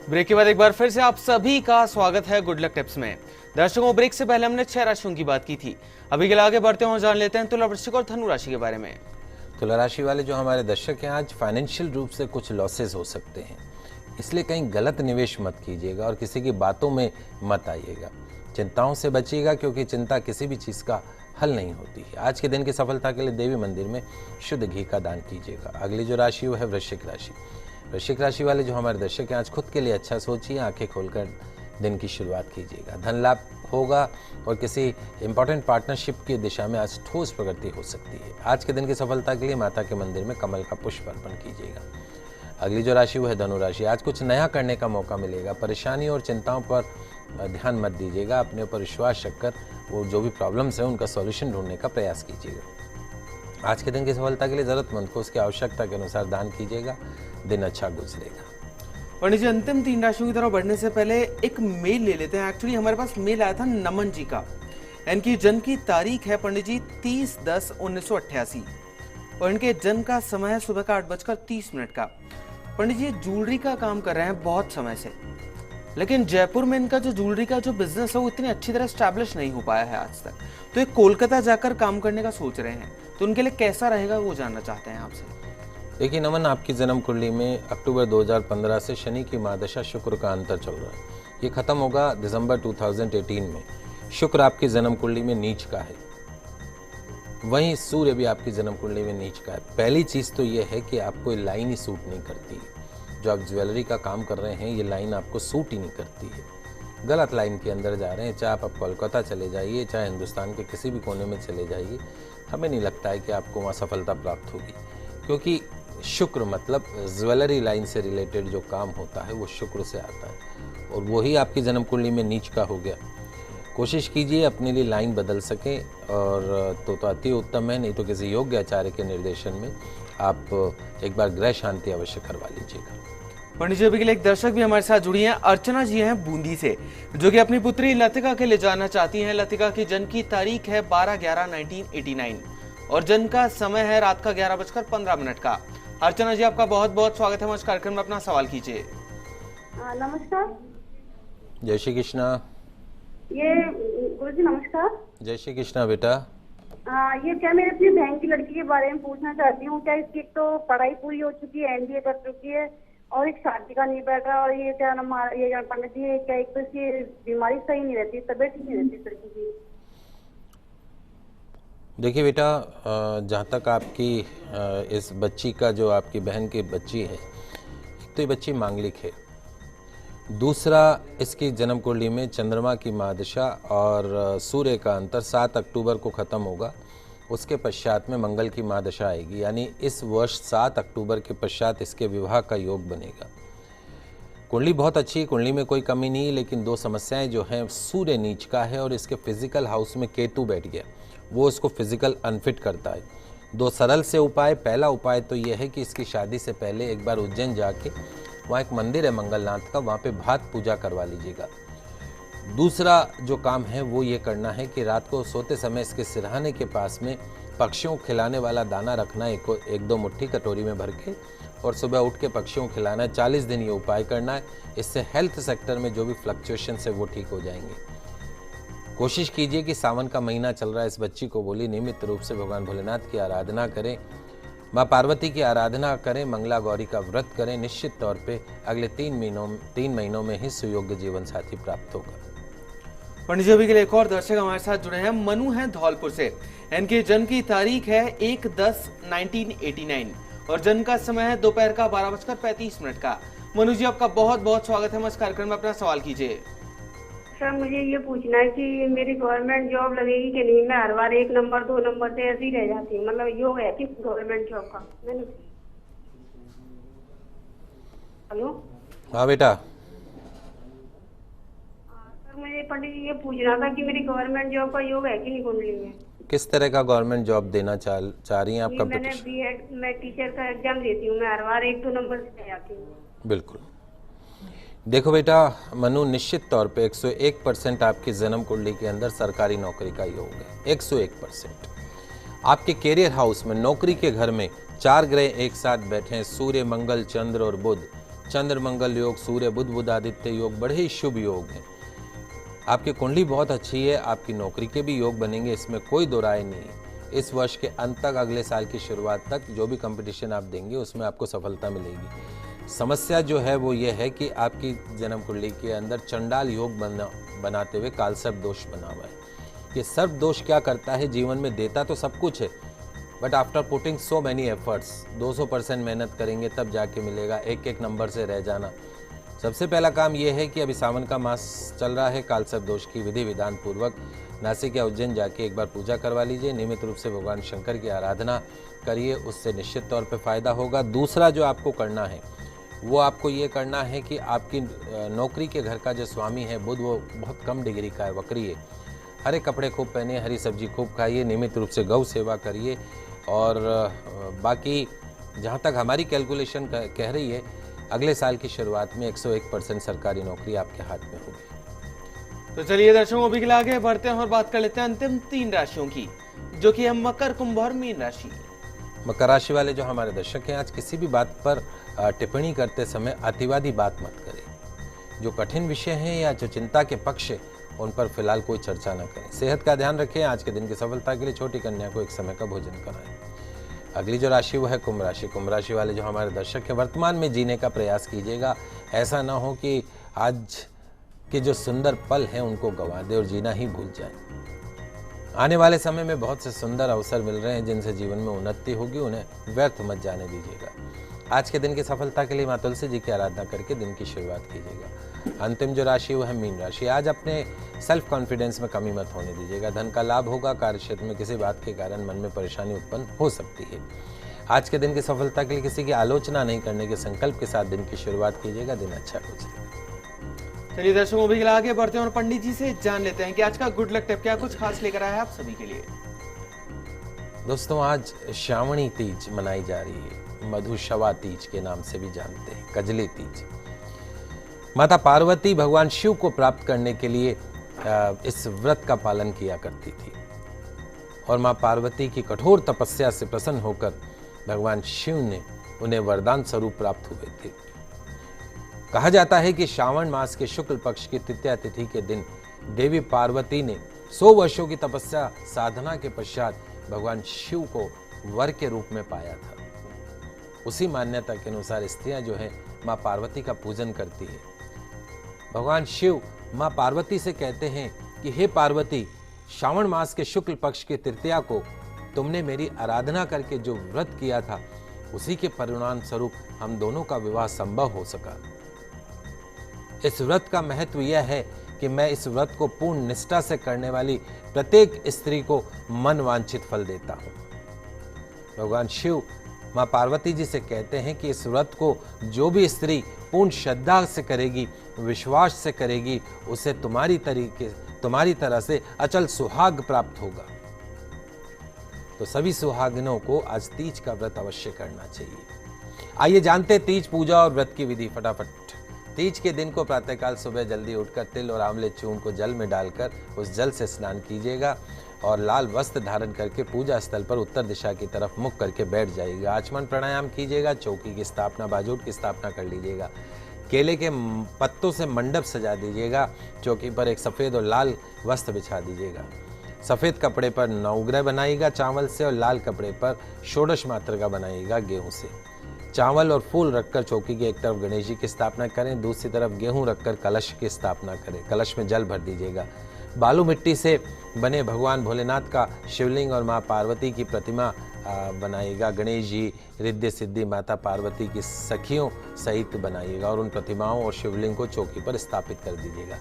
Break के बाद एक बार फिर से आप सभी का स्वागत है गुड लक टिप्स में। दर्शकों, ब्रेक से पहले हमने 6 राशियों की बात की थी। अभी के लिए आगे बढ़ते हैं और जान लेते हैं तुला वृश्चिक और धनु राशि के बारे में। तुला राशि वाले जो हमारे दर्शक हैं, आज फाइनेंशियल रूप से कुछ लॉसेस हो सकते हैं, इसलिए कहीं गलत निवेश मत कीजिएगा और किसी की बातों में मत आइएगा। चिंताओं से बचिएगा क्योंकि चिंता किसी भी चीज़ का हल नहीं होती है। आज के दिन की सफलता के लिए देवी मंदिर में शुद्ध घी का दान कीजिएगा। अगली जो राशि वो है वृश्चिक राशि। वृश्चिक राशि वाले जो हमारे दर्शक हैं, आज खुद के लिए अच्छा सोचिए, आंखें खोलकर दिन की शुरुआत कीजिएगा। धन लाभ होगा और किसी इंपॉर्टेंट पार्टनरशिप की दिशा में आज ठोस प्रगति हो सकती है। आज के दिन की सफलता के लिए माता के मंदिर में कमल का पुष्प अर्पण कीजिएगा। अगली जो राशि वो है धनु राशि। आज कुछ नया करने का मौका मिलेगा। परेशानी और चिंताओं पर ध्यान मत दीजिएगा, अपने ऊपर विश्वास रखकर वो जो भी प्रॉब्लम्स हैं उनका सॉल्यूशन ढूंढने का प्रयास कीजिएगा। आज के दिन की सफलता के लिए ज़रूरतमंद को उसकी आवश्यकता के अनुसार दान कीजिएगा। दिन अच्छा गुजरेगा। पंडित जी, अंतिम 3 राशियों की तरफ बढ़ने से पहले एक मेल ले लेते हैं। एक्चुअली हमारे पास मेल आया था नमन जी का। इनकी जन्म की तारीख है पंडित जी 30/10/1988 और इनके जन्म का समय है सुबह का 8:30 का। पंडित जी ज्वेलरी का काम कर रहे हैं बहुत समय से, लेकिन जयपुर में इनका जो ज्वेलरी का जो बिजनेस है वो इतनी अच्छी तरह स्टैब्लिश नहीं हो पाया है आज तक। तो ये कोलकाता जाकर काम करने का सोच रहे हैं, तो उनके लिए कैसा रहेगा वो जानना चाहते हैं आपसे। देखिए नमन, आपकी जन्म कुंडली में अक्टूबर 2015 से शनि की महादशा शुक्र का अंतर चल रहा है। ये खत्म होगा दिसंबर 2018 में। शुक्र आपकी जन्म कुंडली में नीच का है, वहीं सूर्य भी आपकी जन्म कुंडली में नीच का है। पहली चीज़ तो ये है कि आपको ये लाइन ही सूट नहीं करती। जो आप ज्वेलरी का काम कर रहे हैं, ये लाइन आपको सूट ही नहीं करती है। गलत लाइन के अंदर जा रहे हैं। चाहे आप कोलकाता चले जाइए, चाहे हिंदुस्तान के किसी भी कोने में चले जाइए, हमें नहीं लगता है कि आपको वहाँ सफलता प्राप्त होगी, क्योंकि शुक्र मतलब ज्वेलरी लाइन से रिलेटेड जो काम होता है वो शुक्र से आता है और वही आपकी जन्म कुंडली में नीच का हो गया। कोशिश कीजिए अपने लिए लाइन बदल सकें और तो अति उत्तम है, नहीं तो किसी योग्य आचार्य के निर्देशन में आप एक बार गृह शांति अवश्य करवा लीजिएगा। पंडित जी, अभी के लिए एक दर्शक भी हमारे साथ जुड़ी हैं। अर्चना जी हैं बूंदी से, जो कि अपनी पुत्री लतिका के लिए जानना चाहती हैं। लतिका की जन्म की तारीख है 12/11/1989 और जन्म का समय है रात का 11:15 का। अर्चना जी, आपका बहुत बहुत स्वागत है हमारे कार्यक्रम में। अपना सवाल कीजिए। नमस्कार। जय श्री कृष्णा। ये गुरु जी नमस्कार। जय श्री कृष्णा बेटा। ये क्या मैं अपनी बहन की लड़की के बारे में पूछना चाहती हूँ। क्या इसकी एक तो पढ़ाई पूरी हो चुकी है, MBA कर चुकी है और एक शादी का नहीं बैठा, और ये क्या नाम ये पंडित जी, क्या एक तो इसकी बीमारी सही नहीं रहती, तबीयत ठीक नहीं रहती लड़की की। देखिए बेटा, जहाँ तक आपकी इस बच्ची का, जो आपकी बहन की बच्ची है, एक तो ये बच्ची मांगलिक है, दूसरा इसकी जन्म कुंडली में चंद्रमा की महादशा और सूर्य का अंतर 7 अक्टूबर को ख़त्म होगा। उसके पश्चात में मंगल की महादशा आएगी, यानी इस वर्ष 7 अक्टूबर के पश्चात इसके विवाह का योग बनेगा। कुंडली बहुत अच्छी है, कुंडली में कोई कमी नहीं है, लेकिन 2 समस्याएं जो हैं। सूर्य नीच का है और इसके फिजिकल हाउस में केतु बैठ गया, वो इसको फिजिकल अनफिट करता है। 2 सरल से उपाय। पहला उपाय तो ये है कि इसकी शादी से पहले एक बार उज्जैन जाके, वहाँ एक मंदिर है मंगलनाथ का, वहाँ पे भात पूजा करवा लीजिएगा। दूसरा जो काम है वो ये करना है कि रात को सोते समय इसके सिरहाने के पास में पक्षियों को खिलाने वाला दाना रखना है, 1-2 मुट्ठी कटोरी में भर के, और सुबह उठ के पक्षियों को खिलाना है। 40 दिन ये उपाय करना है। इससे हेल्थ सेक्टर में जो भी फ्लक्चुएशन है वो ठीक हो जाएंगे। कोशिश कीजिए कि सावन का महीना चल रहा है, इस बच्ची को बोली नियमित रूप से भगवान भोलेनाथ की आराधना करें, माँ पार्वती की आराधना करें, मंगला गौरी का व्रत करें। निश्चित तौर पे अगले 3 महीनों में ही सुयोग्य जीवन साथी प्राप्त होगा। पंडित जी, अभी के लिए एक और दर्शक हमारे साथ जुड़े हैं। मनु हैं धौलपुर से। इनके जन्म की तारीख है 1/10/1989 और जन्म का समय है दोपहर का 12:35 का। मनु जी, आपका बहुत बहुत स्वागत है हमारे कार्यक्रम में। अपना सवाल कीजिए। सर, मुझे ये पूछना है कि मेरी गवर्नमेंट जॉब लगेगी कि नहीं। मैं हर बार 1 नंबर 2 नंबर से ऐसे ही रह जाती हूँ, मतलब योग है कि गवर्नमेंट जॉब का। मैंने हेलो। हाँ बेटा। सर, मुझे पंडित जी ये पूछना था कि मेरी गवर्नमेंट जॉब का योग है कि नहीं कुंडली में। किस तरह का गवर्नमेंट जॉब देना चाह रही हैं आपका? मैंने B.Ed मैं टीचर का एग्जाम देती हूँ। मैं हर बार 1-2 नंबर से जाती हूँ। बिल्कुल। देखो बेटा मनु, निश्चित तौर पे 101% आपकी जन्म कुंडली के अंदर सरकारी नौकरी का योग है। 101%। आपके कैरियर हाउस में, नौकरी के घर में 4 ग्रह एक साथ बैठे हैं, सूर्य, मंगल, चंद्र और बुध। चंद्र मंगल योग, सूर्य बुध बुधादित्य योग, बड़े ही शुभ योग हैं। आपकी कुंडली बहुत अच्छी है, आपकी नौकरी के भी योग बनेंगे, इसमें कोई दो राय नहीं है। इस वर्ष के अंत तक, अगले साल की शुरुआत तक जो भी कंपटीशन आप देंगे उसमें आपको सफलता मिलेगी। समस्या जो है वो ये है कि आपकी जन्म कुंडली के अंदर चंडाल योग बनाते हुए काल सर्प दोष बना हुआ है। ये सर्प दोष क्या करता है, जीवन में देता तो सब कुछ है, but after putting so many efforts, 200% मेहनत करेंगे तब जाके मिलेगा, एक एक नंबर से रह जाना। सबसे पहला काम यह है कि अभी सावन का मास चल रहा है, काल सर्प दोष की विधि विधान पूर्वक नासिक या उज्जैन जाके एक बार पूजा करवा लीजिए। नियमित रूप से भगवान शंकर की आराधना करिए, उससे निश्चित तौर पे फायदा होगा। दूसरा जो आपको करना है वो आपको ये करना है कि आपकी नौकरी के घर का जो स्वामी है बुध, वो बहुत कम डिग्री का है, वक्री है। हरे कपड़े खूब पहने, हरी सब्जी खूब खाइए, नियमित रूप से गौ सेवा करिए। और बाकी जहाँ तक हमारी कैलकुलेशन कह रही है, अगले साल की शुरुआत में 101% सरकारी नौकरी आपके हाथ में होगी। तो चलिए दर्शकों, अभी के लिए आगे बढ़ते हैं और बात कर लेते हैं अंतिम 3 राशियों की, जो कि है मकर, कुंभ और मीन राशि। मकर राशि वाले जो हमारे दर्शक हैं, आज किसी भी बात पर टिप्पणी करते समय अतिवादी बात मत करें। जो कठिन विषय हैं या जो चिंता के पक्ष है उन पर फिलहाल कोई चर्चा न करें। सेहत का ध्यान रखें। आज के दिन की सफलता के लिए छोटी कन्या को एक समय का भोजन कराएं। अगली जो राशि वो है कुंभ राशि। कुंभ राशि वाले जो हमारे दर्शक हैं, वर्तमान में जीने का प्रयास कीजिएगा। ऐसा ना हो कि आज के जो सुंदर पल हैं उनको गंवा दे और जीना ही भूल जाए। आने वाले समय में बहुत से सुंदर अवसर मिल रहे हैं जिनसे जीवन में उन्नति होगी, उन्हें व्यर्थ मत जाने दीजिएगा। आज के दिन की सफलता के लिए मां तुलसी जी की आराधना करके दिन की शुरुआत कीजिएगा। अंतिम जो राशि वो है मीन राशि। आज अपने सेल्फ कॉन्फिडेंस में कमी मत होने दीजिएगा। धन का लाभ होगा। कार्य क्षेत्र में किसी बात के कारण मन में परेशानी उत्पन्न हो सकती है। आज के दिन की सफलता के लिए किसी की आलोचना नहीं करने के संकल्प के साथ दिन की शुरुआत कीजिएगा। दिन अच्छा गुजरेगा। चलिए दर्शकों, अभी आगे बढ़ते हैं और पंडित जी से जान लेते हैं कि आज का गुड लक टिप क्या कुछ खास लेकर आया है आप सभी के लिए। दोस्तों, आज श्रावणी तीज मनाई जा रही है, मधुशवा तीज के नाम से भी जानते हैं, कजली तीज। माता पार्वती भगवान शिव को प्राप्त करने के लिए इस व्रत का पालन किया करती थी और मां पार्वती की कठोर तपस्या से प्रसन्न होकर भगवान शिव ने उन्हें वरदान स्वरूप प्राप्त हुए थे। कहा जाता है कि श्रावण मास के शुक्ल पक्ष की तृतीया तिथि के दिन देवी पार्वती ने 100 वर्षों की तपस्या साधना के पश्चात भगवान शिव को वर के रूप में पाया था। उसी मान्यता के अनुसार स्त्रियां जो है मां पार्वती का पूजन करती है। भगवान शिव मां पार्वती से कहते हैं कि हे पार्वती, श्रावण मास के शुक्ल पक्ष की तृतीया को तुमने मेरी आराधना करके जो व्रत किया था, उसी के परिणाम स्वरूप हम दोनों का विवाह संभव हो सका। इस व्रत का महत्व यह है कि मैं इस व्रत को पूर्ण निष्ठा से करने वाली प्रत्येक स्त्री को मन वांछित फल देता हूं। भगवान शिव मां पार्वती जी से कहते हैं कि इस व्रत को जो भी स्त्री पूर्ण श्रद्धा से करेगी, विश्वास से करेगी, उसे तुम्हारी तरह से अचल सुहाग प्राप्त होगा। तो सभी सुहागिनों को आज तीज का व्रत अवश्य करना चाहिए। आइए जानते हैं तीज पूजा और व्रत की विधि फटाफट। तीज के दिन को प्रातःकाल सुबह जल्दी उठकर तिल और आंवले चूर्ण को जल में डालकर उस जल से स्नान कीजिएगा और लाल वस्त्र धारण करके पूजा स्थल पर उत्तर दिशा की तरफ मुख करके बैठ जाइएगा। आचमन प्राणायाम कीजिएगा। चौकी की स्थापना, बाजूट की स्थापना कर लीजिएगा। केले के पत्तों से मंडप सजा दीजिएगा। चौकी पर एक सफ़ेद और लाल वस्त्र बिछा दीजिएगा। सफ़ेद कपड़े पर नवग्रह बनाइएगा चावल से और लाल कपड़े पर षोडश मात्र का बनाइएगा गेहूं से। चावल और फूल रखकर चौकी की एक तरफ गणेश जी की स्थापना करें, दूसरी तरफ गेहूं रखकर कलश की स्थापना करें। कलश में जल भर दीजिएगा। बालू मिट्टी से बने भगवान भोलेनाथ का शिवलिंग और माँ पार्वती की प्रतिमा बनाइएगा। गणेश जी, रिद्धि सिद्धि माता पार्वती की सखियों सहित बनाइएगा और उन प्रतिमाओं और शिवलिंग को चौकी पर स्थापित कर दीजिएगा।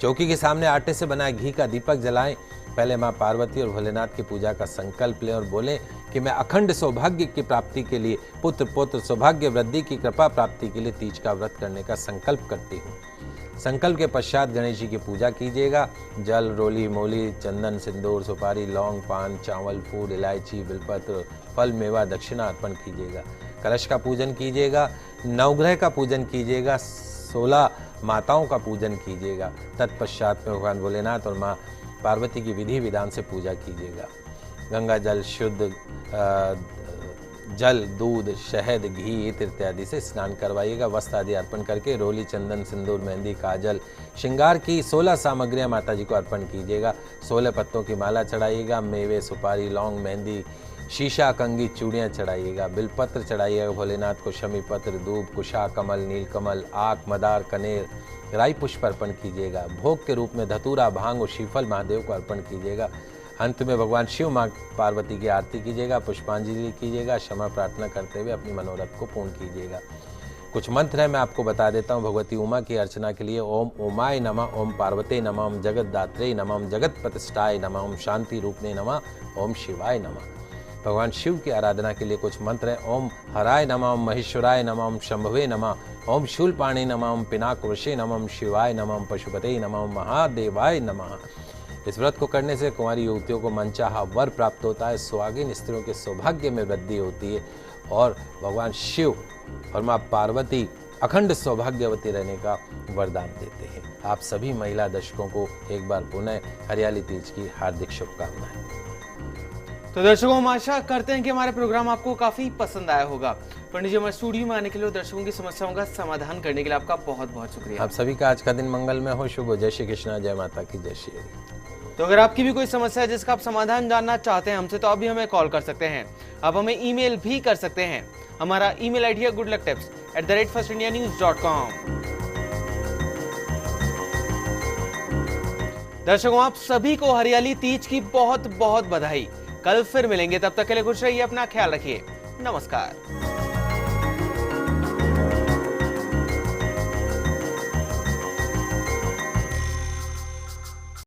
चौकी के सामने आटे से बनाए घी का दीपक जलाएं। पहले माँ पार्वती और भोलेनाथ की पूजा का संकल्प लें और बोलें कि मैं अखंड सौभाग्य की प्राप्ति के लिए, पुत्र पुत्र सौभाग्य वृद्धि की कृपा प्राप्ति के लिए तीज का व्रत करने का संकल्प करती हूँ। संकल्प के पश्चात गणेश जी की पूजा कीजिएगा। जल, रोली, मोली, चंदन, सिंदूर, सुपारी, लौंग, पान, चावल, फूल, इलायची, बिलपत्र, फल, मेवा, दक्षिणा अर्पण कीजिएगा। कलश का पूजन कीजिएगा। नवग्रह का पूजन कीजिएगा। 16 माताओं का पूजन कीजिएगा। तत्पश्चात में भगवान भोलेनाथ और माँ पार्वती की विधि विधान से पूजा कीजिएगा। गंगा जल, शुद्ध जल, दूध, शहद, घी इत्यादि से स्नान करवाइएगा। वस्त्र आदि अर्पण करके रोली, चंदन, सिंदूर, मेहंदी, काजल, श्रृंगार की 16 सामग्रियां माता जी को अर्पण कीजिएगा। 16 पत्तों की माला चढ़ाइएगा। मेवे, सुपारी, लौंग, मेहंदी, शीशा, कंगी, चूड़ियाँ चढ़ाइएगा। बिलपत्र चढ़ाइएगा भोलेनाथ को। शमी पत्र, धूप, कुशा, कमल, नीलकमल, आक, मदार, कनेर, राई पुष्प अर्पण कीजिएगा। भोग के रूप में धतूरा, भांग और श्रीफल महादेव को अर्पण कीजिएगा। अंत में भगवान शिव माँ पार्वती की आरती कीजिएगा, पुष्पांजलि कीजिएगा। क्षमा प्रार्थना करते हुए अपनी मनोरथ को पूर्ण कीजिएगा। कुछ मंत्र है मैं आपको बता देता हूँ। भगवती उमा की अर्चना के लिए ओम उमाय नमः, ओम पार्वते नमः, ओम जगतदात्रे नमः, ओम जगत प्रतिष्ठाय नमः, ओम शांति रूपने नमः, ओम शिवाय नमः। भगवान शिव की आराधना के लिए कुछ मंत्र है। ओम हराय नमः, ओम महेश्वराय नमः, ओम शंभवे नमः, ओम शूलपाणे नमः, ओम पिनाकवृषे नमः, ओम शिवाय नमः, ओम पशुपते नमः, ओम महादेवाय नमः। इस व्रत को करने से कुंवारी युवतियों को मनचाहा वर प्राप्त होता है, सुहागिन स्त्रियों के सौभाग्य में वृद्धि होती है और भगवान शिव और माँ पार्वती अखंड सौभाग्यवती रहने का वरदान देते हैं। आप सभी महिला दर्शकों को एक बार पुनः हरियाली तीज की हार्दिक शुभकामनाएं। तो दर्शकों, हम आशा करते हैं कि हमारे प्रोग्राम आपको काफी पसंद आया होगा। पंडित जी, हमारे स्टूडियो में आने के लिए और दर्शकों की समस्याओं का समाधान करने के लिए आपका बहुत बहुत शुक्रिया। आप सभी का आज का दिन मंगलमय हो, शुभ हो। जय श्री कृष्णा, जय माता की, जय श्री हरि। तो अगर आपकी भी कोई समस्या है जिसका आप समाधान जानना चाहते हैं हमसे, तो आप भी हमें कॉल कर सकते हैं। आप हमें ईमेल भी कर सकते हैं। हमारा ईमेल आईडी है goodlucktips@firstindianews.com। दर्शकों, आप सभी को हरियाली तीज की बहुत बहुत बधाई। कल फिर मिलेंगे, तब तक के लिए खुश रहिए, अपना ख्याल रखिए। नमस्कार।